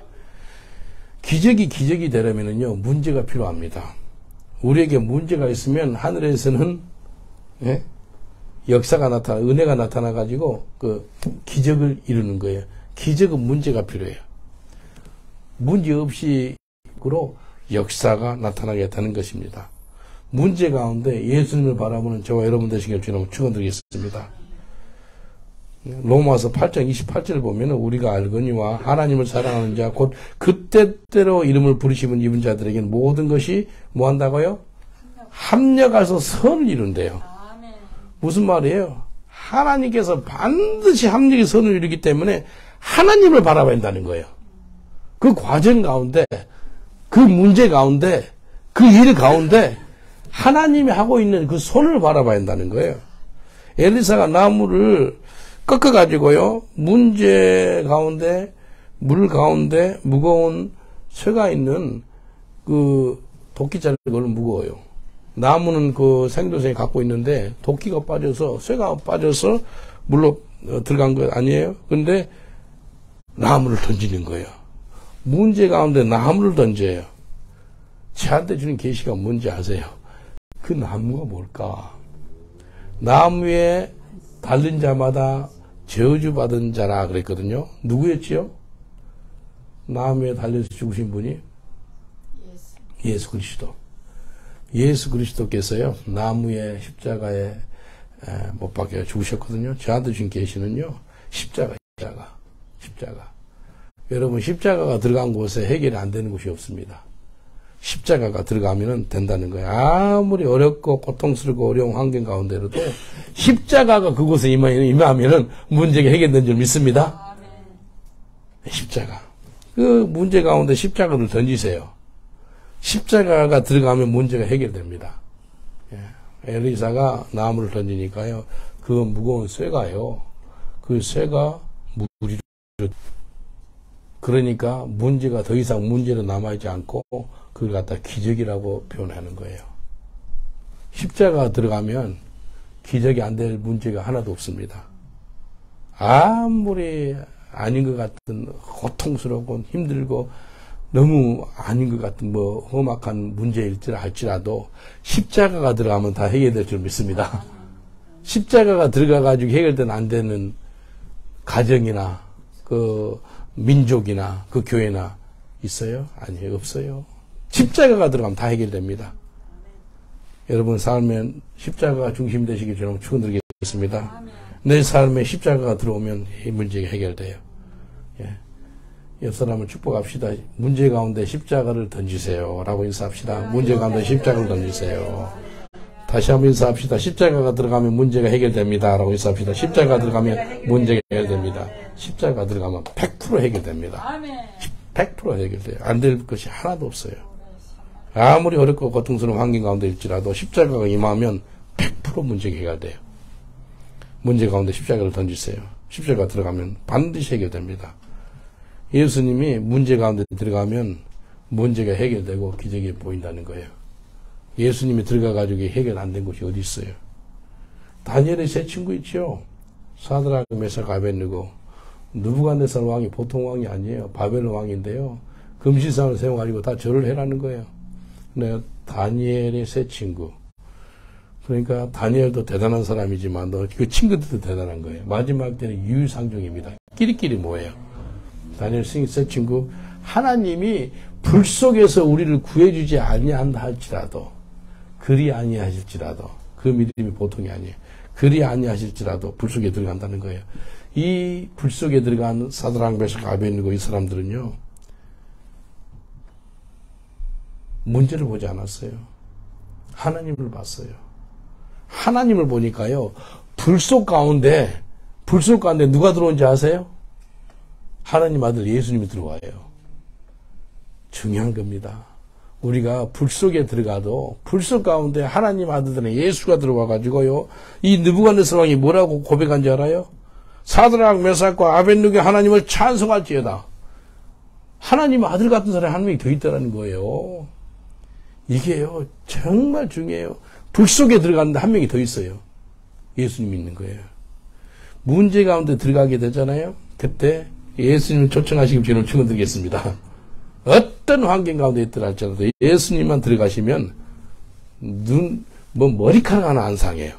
기적이 되려면은요, 문제가 필요합니다. 우리에게 문제가 있으면 하늘에서는, 예? 역사가 은혜가 나타나가지고, 기적을 이루는 거예요. 기적은 문제가 필요해요. 문제 없이로 역사가 나타나게 되는 것입니다. 문제 가운데 예수님을 바라보는 저와 여러분 되시길 주님 축원드리겠습니다. 로마서 8장 28절을 보면 우리가 알거니와 하나님을 사랑하는 자 곧 그때때로 이름을 부르심은 입은 자들에게는 모든 것이 뭐 한다고요? 합력해서 선을 이룬대요. 무슨 말이에요? 하나님께서 반드시 합력의 선을 이루기 때문에 하나님을 바라봐야 한다는 거예요. 그 과정 가운데, 그 문제 가운데, 그 일 가운데 하나님이 하고 있는 그 손을 바라봐야 한다는 거예요. 엘리사가 나무를 꺾어가지고요, 문제 가운데, 물 가운데 무거운 쇠가 있는 그 도끼자를 걸면 무거워요. 나무는 그 생도생이 갖고 있는데 도끼가 빠져서, 쇠가 빠져서 물로 들어간 거 아니에요? 근데 나무를 던지는 거예요. 문제 가운데 나무를 던져요. 저한테 주는 계시가 뭔지 아세요? 그 나무가 뭘까? 나무에 달린 자마다 저주받은 자라 그랬거든요. 누구였지요? 나무에 달려서 죽으신 분이? 예수 그리스도. 예수 그리스도께서요, 나무에 십자가에 못 박혀 죽으셨거든요. 저한테 주신 계시는요, 십자가. 여러분, 십자가가 들어간 곳에 해결이 안 되는 곳이 없습니다. 십자가가 들어가면 된다는 거예요. 아무리 어렵고 고통스럽고 어려운 환경 가운데로도 십자가가 그곳에 임하면 문제가 해결된 줄 믿습니다. 십자가. 그 문제 가운데 십자가를 던지세요. 십자가가 들어가면 문제가 해결됩니다. 엘리사가 나무를 던지니까요, 그 무거운 쇠가요, 그 쇠가 물이, 그러니까 문제가 더 이상 문제로 남아있지 않고 그걸 갖다 기적이라고 표현하는 거예요. 십자가가 들어가면 기적이 안 될 문제가 하나도 없습니다. 아무리 아닌 것 같은 고통스럽고 힘들고 너무 아닌 것 같은 험악한 문제일지라 할지라도 십자가가 들어가면 다 해결될 줄 믿습니다. 십자가가 들어가가지고 해결된 안 되는 가정이나 그 민족이나 그 교회나 있어요? 아니요, 없어요. 십자가가 들어가면 다 해결됩니다. 여러분 삶에 십자가가 중심 되시길 저는 축원드리겠습니다. 내 삶에 십자가가 들어오면 이 문제가 해결돼요. 옆 사람을 축복합시다. 문제 가운데 십자가를 던지세요 라고 인사합시다. 문제 가운데 십자가를 던지세요. 다시 한번 인사합시다. 십자가가 들어가면 문제가 해결됩니다 라고 인사합시다. 십자가가 들어가면 문제가 해결됩니다. 십자가가 들어가면 100% 해결됩니다. 100% 해결돼요. 안 될 것이 하나도 없어요. 아무리 어렵고 고통스러운 환경 가운데 있지라도 십자가가 임하면 100% 문제가 해결돼요. 문제 가운데 십자가를 던지세요. 십자가 들어가면 반드시 해결됩니다. 예수님이 문제 가운데 들어가면 문제가 해결되고 기적이 보인다는 거예요. 예수님이 들어가가지고 해결 안 된 곳이 어디 있어요? 다니엘의 세 친구 있죠? 사드락, 메삭, 아벳느고. 느부갓네살 왕이 보통 왕이 아니에요. 바벨론 왕인데요. 금시상을 세워가지고 다 절을 해라는 거예요. 근데 다니엘의 세 친구. 그러니까 다니엘도 대단한 사람이지만 그 친구들도 대단한 거예요. 마지막 때는 유유상종입니다. 끼리끼리 모여요. 다니엘 세 친구. 하나님이 불 속에서 우리를 구해주지 아니한다 할지라도, 그리 아니하실지라도, 그 믿음이 보통이 아니에요. 그리 아니하실지라도 불 속에 들어간다는 거예요. 이 불 속에 들어간 사드락, 메삭, 아벳느고 이 사람들은요, 문제를 보지 않았어요. 하나님을 봤어요. 하나님을 보니까요, 불 속 가운데 누가 들어온지 아세요? 하나님 아들 예수님이 들어와요. 중요한 겁니다. 우리가 불 속에 들어가도 불 속 가운데 하나님 아들들은 예수가 들어와가지고요, 이 느부갓네살 왕이 뭐라고 고백한 줄 알아요? 사드락, 메삭과 아벳느고 하나님을 찬송할지어다. 하나님의 아들 같은 사람이 한 명이 더 있다는 거예요. 이게요, 정말 중요해요. 불 속에 들어갔는데 한 명이 더 있어요. 예수님이 있는 거예요. 문제 가운데 들어가게 되잖아요. 그때 예수님을 초청하시기 전에 축원드리겠습니다. 어떤 환경 가운데 있더라 할지라도 예수님만 들어가시면 머리카락 하나 안 상해요.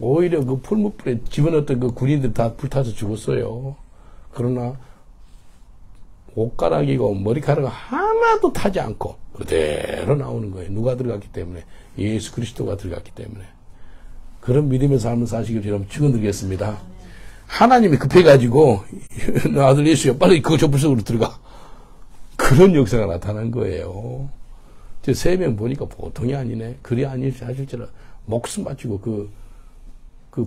오히려 그 풀무불에 집어넣었던 그 군인들 다 불타서 죽었어요. 그러나 옷가락이고 머리카락 하나도 타지 않고 그대로 나오는 거예요. 누가 들어갔기 때문에? 예수 그리스도가 들어갔기 때문에. 그런 믿음의 삶을 사시길 여러분 축원드리겠습니다. 하나님이 급해가지고 아들 예수야 빨리 그거 저 불속으로 들어가. 그런 역사가 나타난 거예요. 저 3명 보니까 보통이 아니네. 그리 아니하실지라 목숨 바치고 그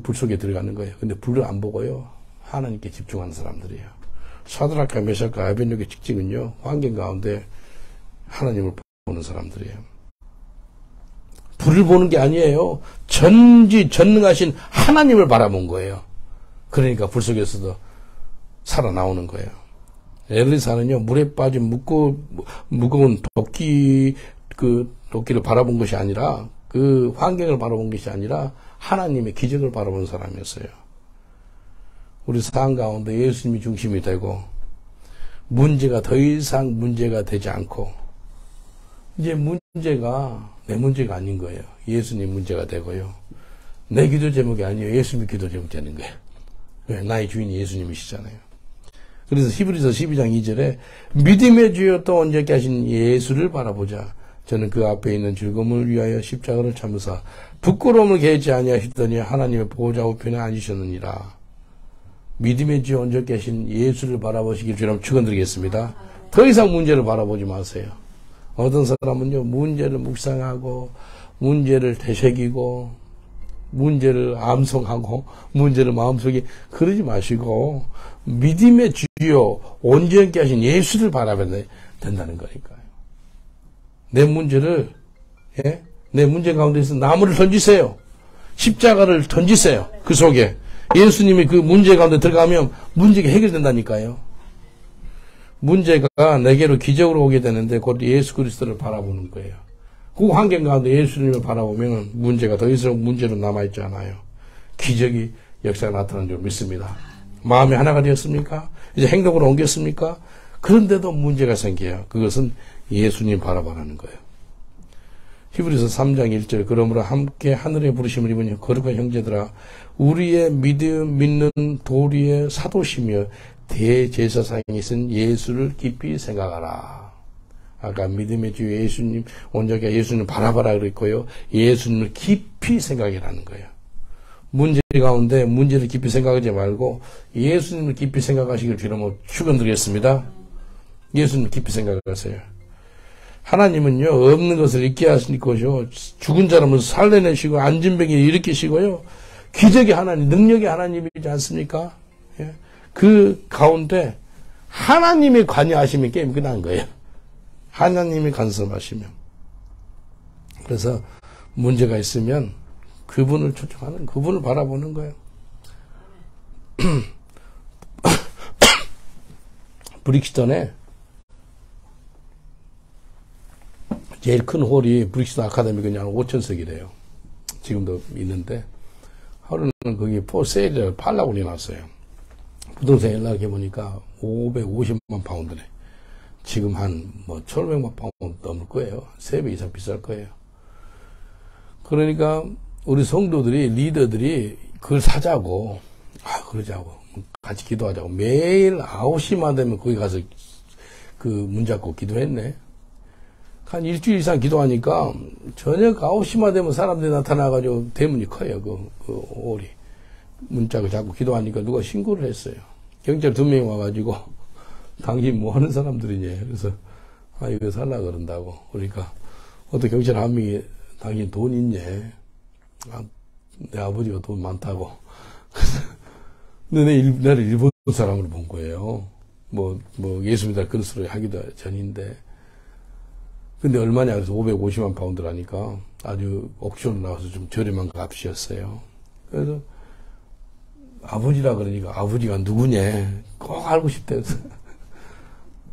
불 속에 들어가는 거예요. 근데 불을 안 보고요, 하나님께 집중하는 사람들이에요. 사드락과 메삭과 아벳느고의 특징은요, 환경 가운데 하나님을 보는 사람들이에요. 불을 보는 게 아니에요. 전능하신 하나님을 바라본 거예요. 그러니까 불 속에서도 살아나오는 거예요. 엘리사는요, 물에 빠진 무거운 도끼를 바라본 것이 아니라, 그 환경을 바라본 것이 아니라, 하나님의 기적을 바라본 사람이었어요. 우리 삶 가운데 예수님이 중심이 되고, 문제가 더 이상 문제가 되지 않고, 이제 문제가 내 문제가 아닌 거예요. 예수님 문제가 되고요. 내 기도 제목이 아니에요. 예수님의 기도 제목 되는 거예요. 왜? 나의 주인이 예수님이시잖아요. 그래서 히브리서 12장 2절에 믿음의 주여 또 온전케 하신 예수를 바라보자. 저는 그 앞에 있는 즐거움을 위하여 십자가를 참으사 부끄러움을 개의치 아니하시더니 하나님의 보호자 우편에 앉으셨느니라. 믿음의 주여 온전케 하신 예수를 바라보시길 주님 축원드리겠습니다. 더 이상 문제를 바라보지 마세요. 어떤 사람은요, 문제를 묵상하고 문제를 되새기고 문제를 암송하고 문제를 마음속에 그러지 마시고 믿음의 주여 온전케 하신 예수를 바라봐야 된다는 거니까요. 내 문제를, 내 문제 가운데서 나무를 던지세요. 십자가를 던지세요. 그 속에 예수님이 그 문제 가운데 들어가면 문제가 해결된다니까요. 문제가 내게로 기적으로 오게 되는데 곧 예수 그리스도를 바라보는 거예요. 그 환경 가운데 예수님을 바라보면 문제가 더 이상 문제로 남아있지 않아요. 기적이 역사가 나타나는 줄 믿습니다. 마음이 하나가 되었습니까? 이제 행동으로 옮겼습니까? 그런데도 문제가 생겨요. 그것은 예수님 바라보라는 거예요. 히브리서 3장 1절 그러므로 함께 하늘의 부르심을 입은 거룩한 형제들아 우리의 믿는 도리의 사도시며 대제사장이신 예수를 깊이 생각하라. 아까 믿음의 주 예수님 온전하게 예수님을 바라봐라 그랬고요. 예수님을 깊이 생각이라는 거예요. 문제 가운데 문제를 깊이 생각하지 말고 예수님을 깊이 생각하시길 주님으로 축원드리겠습니다. 예수님을 깊이 생각하세요. 하나님은요 없는 것을 있게 하시고 죽은 사람을 살려내시고 앉은 병을 일으키시고요 기적의 하나님, 능력의 하나님이지 않습니까? 예? 그 가운데 하나님의 관여하시면 게임 끝난 거예요. 하나님이 간섭하시면. 그래서 문제가 있으면 그분을 초청하는, 그분을 바라보는 거예요. 브릭스턴에 제일 큰 홀이 브릭스턴 아카데미 그냥 5,000석이래요. 지금도 있는데 하루는 거기 포세일을 팔라고 내놨어요. 부동산 연락해 보니까 550만 파운드네. 지금 한 뭐 1,500만 파운드 넘을 거예요. 3배 이상 비쌀 거예요. 그러니까 우리 성도들이, 리더들이 그걸 사자고, 그러자고, 같이 기도하자고. 매일 9시만 되면 거기 가서 그 문 잡고 기도했네. 한 일주일 이상 기도하니까 저녁 9시만 되면 사람들이 나타나가지고 대문이 커요. 그 홀이. 문짝을 잡고 기도하니까 누가 신고를 했어요. 경찰 2명이 와가지고, 당신 뭐 하는 사람들이냐. 그래서, 이거 살라 그런다고. 그러니까, 어떤 경찰 한 명이, 당신 돈 있냐. 내 아버지가 돈 많다고. 근데 나를 일본 사람으로 본 거예요. 예수 믿다 그런 소리 하기도 전인데. 근데 얼마냐. 그래서 550만 파운드라니까 아주 옥션 나와서 좀 저렴한 값이었어요. 그래서 아버지라 그러니까 아버지가 누구냐. 꼭 알고 싶대.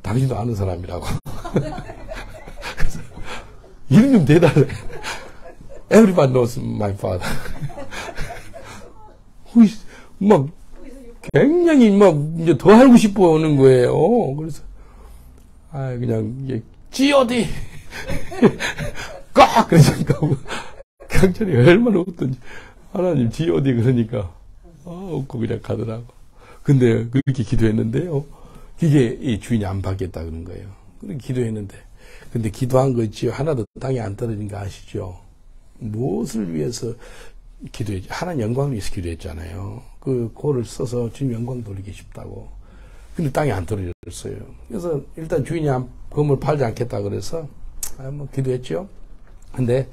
당신도 아는 사람이라고. 이름 좀 대달래. Everybody knows my father. 막, 굉장히 막, 이제 더 알고 싶어 오는 거예요. 그래서, 그냥, 이게, G.O.D! 꽉! 그러니까, 경찰이 얼마나 웃던지. 하나님 G.O.D! 그러니까, 웃고 그냥 가더라고. 근데, 그렇게 기도했는데요. 이게, 이 주인이 안 받겠다 그런 거예요. 그렇게 기도했는데. 근데 기도한 거 있지, 하나도 땅에 안 떨어진 거 아시죠? 무엇을 위해서 기도했지? 하나님 영광을 위해서 기도했잖아요. 그 고를 써서 주님 영광 돌리기 싶다고. 근데 땅에 안 떨어졌어요. 그래서 일단 주인이 건물 팔지 않겠다 그래서 기도했죠. 근데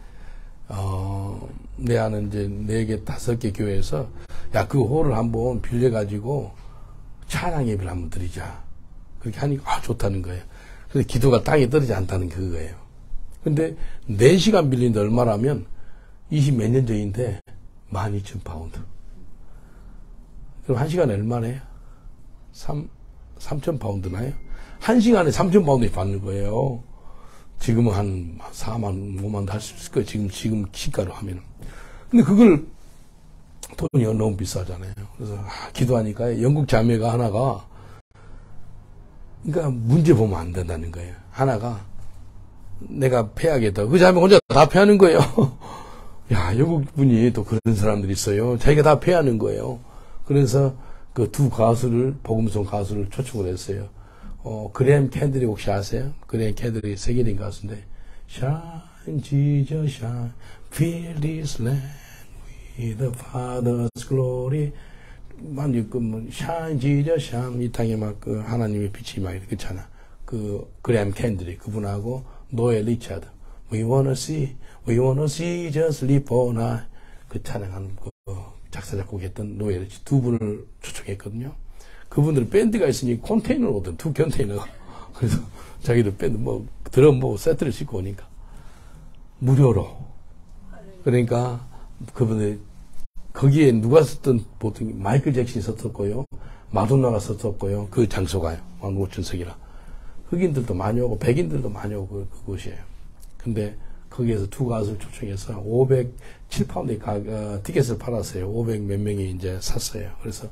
내 아는 이제 4개, 5개 교회에서 그 홀을 한번 빌려가지고 찬양 예배를 한번 드리자. 그렇게 하니까 좋다는 거예요. 그래서 기도가 땅에 떨어지지 않다는 그거예요. 근데 4시간 빌리는데 얼마라면 20 몇 년 전인데 12,000파운드. 그럼 1시간에 얼마네요? 3,000파운드나요? 1시간에 3,000파운드 받는 거예요. 지금은 한 4만, 5만 할 수 있을 거예요. 지금 시가로 하면. 근데 그걸 돈이 너무 비싸잖아요. 그래서 기도하니까 영국 자매가 하나가 그러니까 문제 보면 안 된다는 거예요. 하나가 내가 패하겠다. 그 자매 혼자 다 패하는 거예요. 영국 분이 또 그런 사람들이 있어요. 자기가 다 패하는 거예요. 그래서 그 두 가수를, 복음성 가수를 초청을 했어요. 그레임 캔들이 혹시 아세요? 그레임 캔들이 세계인 가수인데, Shine, Jesus, shine, fill this land with the Father's glory. Shine, Jesus, shine. 이 땅에 하나님의 빛이 막 이렇게 있잖아. 그레임 캔들이 그분하고, 노엘 리차드. We wanna see just live on high. 그 찬양하는 작사, 작곡했던 노엘 리차드 두 분을 초청했거든요. 그분들은 밴드가 있으니 컨테이너를 오든 2컨테이너가. 그래서 자기들 밴드 드럼 세트를 싣고 오니까. 무료로. 그러니까 그분들, 거기에 누가 썼던, 보통 마이클 잭슨이 썼었고요. 마돈나가 썼었고요. 그 장소가요. 15,000석이라. 흑인들도 많이 오고, 백인들도 많이 오고, 그곳이에요. 근데 거기에서 두 가수를 초청해서 507파운드 티켓을 팔았어요. 500 몇 명이 이제 샀어요. 그래서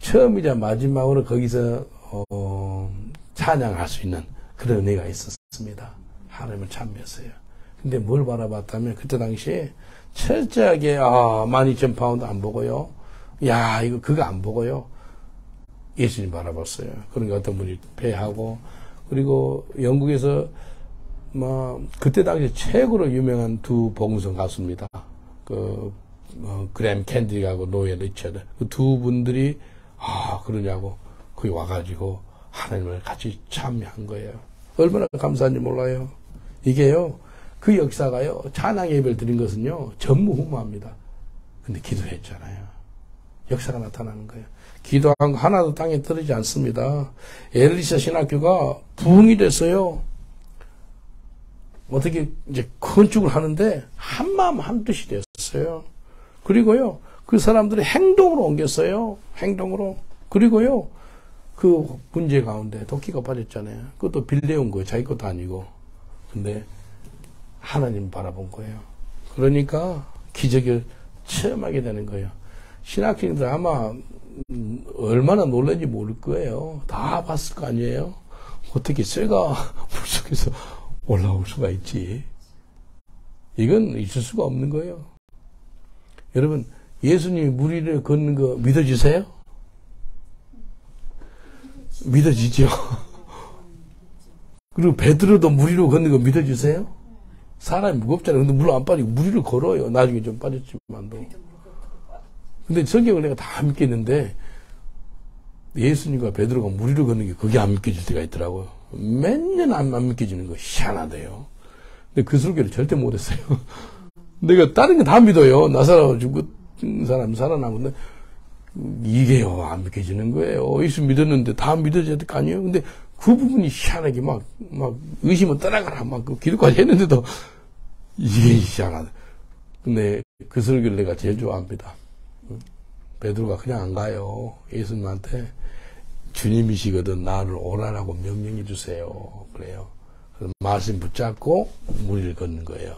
처음이자 마지막으로 거기서 찬양할 수 있는 그런 은혜가 있었습니다. 하나님을 찬미했어요. 근데 뭘 바라봤다면 그때 당시에 철저하게 12,000파운드 안 보고요. 그거 안 보고요. 예수님 바라봤어요. 그러니까 어떤 분이 패하고, 그리고 영국에서 그때 당시 최고로 유명한 두 복음성 가수입니다. 그램 캔디하고 노엘 리처드. 그 두 분들이 그러냐고 거기 와가지고 하나님을 같이 참여한 거예요. 얼마나 감사한지 몰라요. 이게요, 그 역사가요, 찬양 예배를 드린 것은요, 전무후무합니다. 근데 기도했잖아요. 역사가 나타나는 거예요. 기도한 거 하나도 땅에 떨어지지 않습니다. 엘리사 신학교가 부흥이 됐어요. 어떻게 이제 건축을 하는데 한마음 한뜻이 됐어요. 그리고요, 그 사람들이 행동으로 옮겼어요. 행동으로. 그리고요, 그 문제 가운데 도끼가 빠졌잖아요. 그것도 빌려온 거예요. 자기 것도 아니고. 근데 하나님 바라본 거예요. 그러니까 기적을 체험하게 되는 거예요. 신학생들 아마 얼마나 놀란지 모를 거예요. 다 봤을 거 아니에요. 어떻게 쇠가 물속에서 올라올 수가 있지. 이건 있을 수가 없는 거예요. 여러분, 예수님이 물 위를 걷는 거 믿어지세요? 믿어지죠? 그리고 베드로도 물 위로 걷는 거 믿어지세요? 사람이 무겁잖아요. 근데 물 안 빠지고 물 위로 걸어요. 나중에 좀 빠졌지만도. 근데 성경을 내가 다 믿겠는데 예수님과 베드로가 물 위로 걷는 게 그게 안 믿겨질 때가 있더라고요. 몇 년 안 믿겨지는 거 희한하대요. 근데 그 설교를 절대 못했어요. 내가 다른 거 다 믿어요. 나사로 죽은 사람 살아나는데 이게요 안 믿겨지는 거예요. 예수 믿었는데 다 믿어져야 될 거 아니에요. 근데 그 부분이 희한하게 막 의심은 떠나가라 막 그 기도까지 했는데도 이게 희한하다. 근데 그 설교를 내가 제일 좋아합니다. 베드로가 그냥 안 가요. 예수님한테 주님이시거든 나를 오라라고 명령해 주세요. 그래요. 그래서 말씀 붙잡고 물 위를 걷는 거예요.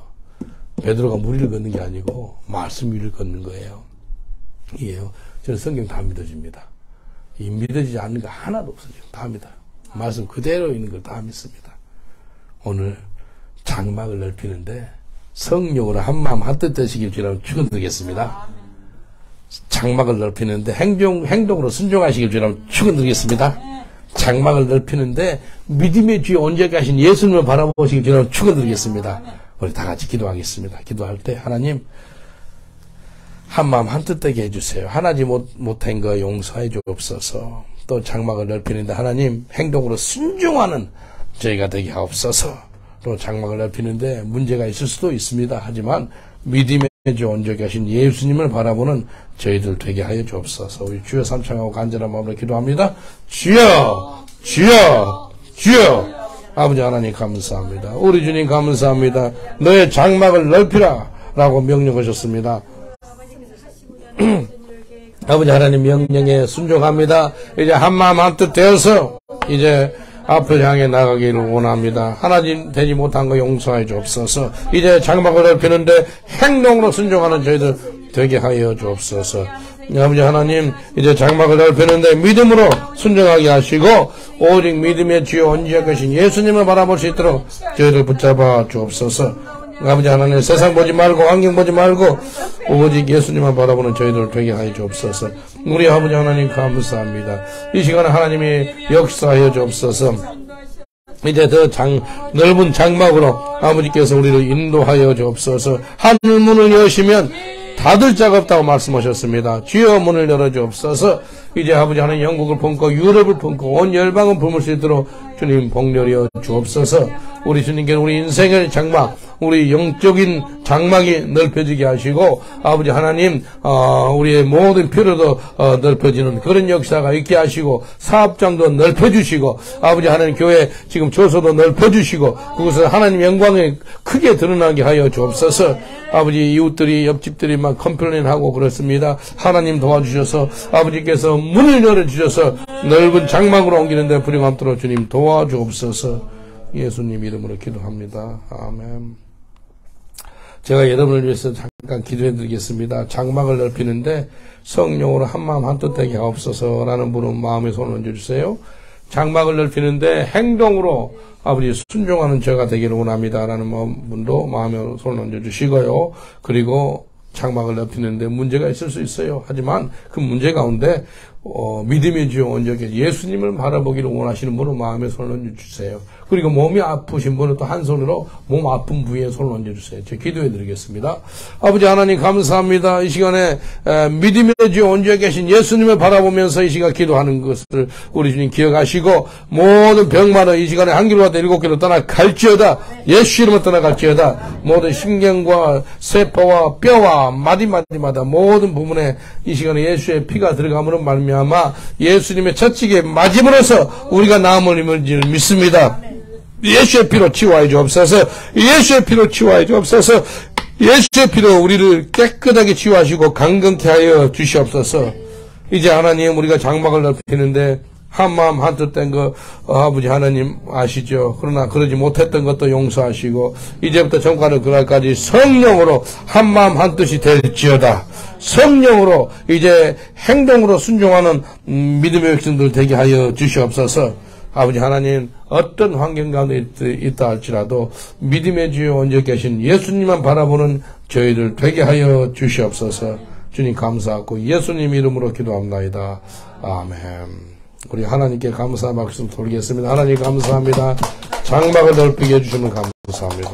베드로가 물 위를 걷는 게 아니고 말씀 위를 걷는 거예요. 이게요. 저는 성경 다 믿어집니다. 이 믿어지지 않는 거 하나도 없어요. 다 믿어요. 말씀 그대로 있는 걸 다 믿습니다. 오늘 장막을 넓히는데 성령으로 한마음 한뜻 되시길 주라고 축원드리겠습니다. 장막을 넓히는데 행동으로 순종하시길 주라고 축원드리겠습니다. 장막을 넓히는데 믿음의 주에 온전히 하신 예수님을 바라보시길 주라고 축원드리겠습니다. 우리 다 같이 기도하겠습니다. 기도할 때 하나님 한마음 한뜻 되게 해주세요. 하나지 못한 거 용서해 주옵소서. 또 장막을 넓히는데 하나님 행동으로 순종하는 저희가 되게 하옵소서. 또 장막을 넓히는데 문제가 있을 수도 있습니다. 하지만 믿음의 주 온전히 하신 예수님을 바라보는 저희들 되게 하여 주옵소서. 우리 주여 삼창하고 간절한 마음으로 기도합니다. 주여 주여 주여. 아버지 하나님 감사합니다. 우리 주님 감사합니다. 너의 장막을 넓히라 라고 명령하셨습니다. 아버지 하나님 명령에 순종합니다. 이제 한마음 한뜻 되어서 이제 앞을 향해 나가기를 원합니다. 하나님 되지 못한 거 용서해 주옵소서. 이제 장막을 넓히는데 행동으로 순종하는 저희들 되게 하여 주옵소서. 아버지 하나님 이제 장막을 넓히는데 믿음으로 순종하게 하시고 오직 믿음의 주여 온전히 하신 예수님을 바라볼 수 있도록 저희들 붙잡아 주옵소서. 아버지 하나님 세상 보지 말고 환경 보지 말고 오직 예수님만 바라보는 저희들 되게 하여 주옵소서. 우리 아버지 하나님 감사합니다. 이 시간에 하나님이 역사하여 주옵소서. 이제 더 넓은 장막으로 아버지께서 우리를 인도하여 주옵소서. 하늘 문을 여시면 닫을 자가 없다고 말씀하셨습니다. 주여 문을 열어 주옵소서. 이제 아버지 하나님 영국을 품고 유럽을 품고 온 열방을 품을 수 있도록 주님 복렬이여 주옵소서. 우리 주님께는 우리 인생의 장막, 우리 영적인 장막이 넓혀지게 하시고 아버지 하나님 우리의 모든 필요도 넓혀지는 그런 역사가 있게 하시고 사업장도 넓혀주시고 아버지 하나님 교회 지금 조소도 넓혀주시고 그것을 하나님 영광에 크게 드러나게 하여 주옵소서. 아버지 이웃들이 옆집들이 막 컴플레인하고 그렇습니다. 하나님 도와주셔서 아버지께서 문을 열어주셔서 넓은 장막으로 옮기는데 불행함도록 주님 도와주옵소서. 예수님 이름으로 기도합니다. 아멘. 제가 여러분을 위해서 잠깐 기도해 드리겠습니다. 장막을 넓히는데 성령으로 한마음 한뜻 되게 하옵소서라는 분은 마음에 손을 얹어주세요. 장막을 넓히는데 행동으로 아버지 순종하는 저가 되기를 원합니다라는 분도 마음에 손을 얹어주시고요. 그리고 장막을 넓히는데 문제가 있을 수 있어요. 하지만 그 문제 가운데 믿음의 주여 온전히 예수님을 바라보기를 원하시는 분은 마음에 손을 얹어주세요. 그리고 몸이 아프신 분은 또 한 손으로 몸 아픈 부위에 손을 얹어주세요. 제가 기도해 드리겠습니다. 아버지 하나님 감사합니다. 이 시간에 믿음의 주여 온전히 계신 예수님을 바라보면서 이 시간 기도하는 것을 우리 주님 기억하시고 모든 병마는 이 시간에 한 길로 왔다 7길로 떠나갈지어다. 예수 이름으로 떠나갈지어다. 모든 신경과 세포와 뼈와 마디마디마다 모든 부분에 이 시간에 예수의 피가 들어감으로 말미암아 예수님의 처치기에 맞음으로써 우리가 나음을 입을 줄 믿습니다. 예수의 피로 치유하여 주옵소서. 예수의 피로 치유하여 주옵소서. 예수의 피로 우리를 깨끗하게 치유하시고 강건케 하여 주시옵소서. 이제 하나님 우리가 장막을 넓히는데 한마음 한뜻된 거 아버지 하나님 아시죠. 그러나 그러지 못했던 것도 용서하시고 이제부터 전과를 그날까지 성령으로 한마음 한뜻이 될지어다. 성령으로 이제 행동으로 순종하는 믿음의 백성들 되게 하여 주시옵소서. 아버지 하나님 어떤 환경 가운데 있다 할지라도 믿음의 주여 얹어 계신 예수님만 바라보는 저희들 되게 하여 주시옵소서. 주님 감사하고 예수님 이름으로 기도합나이다. 아멘. 우리 하나님께 감사 말씀 돌리겠습니다. 하나님 감사합니다. 장막을 넓히게 해주시면 감사합니다.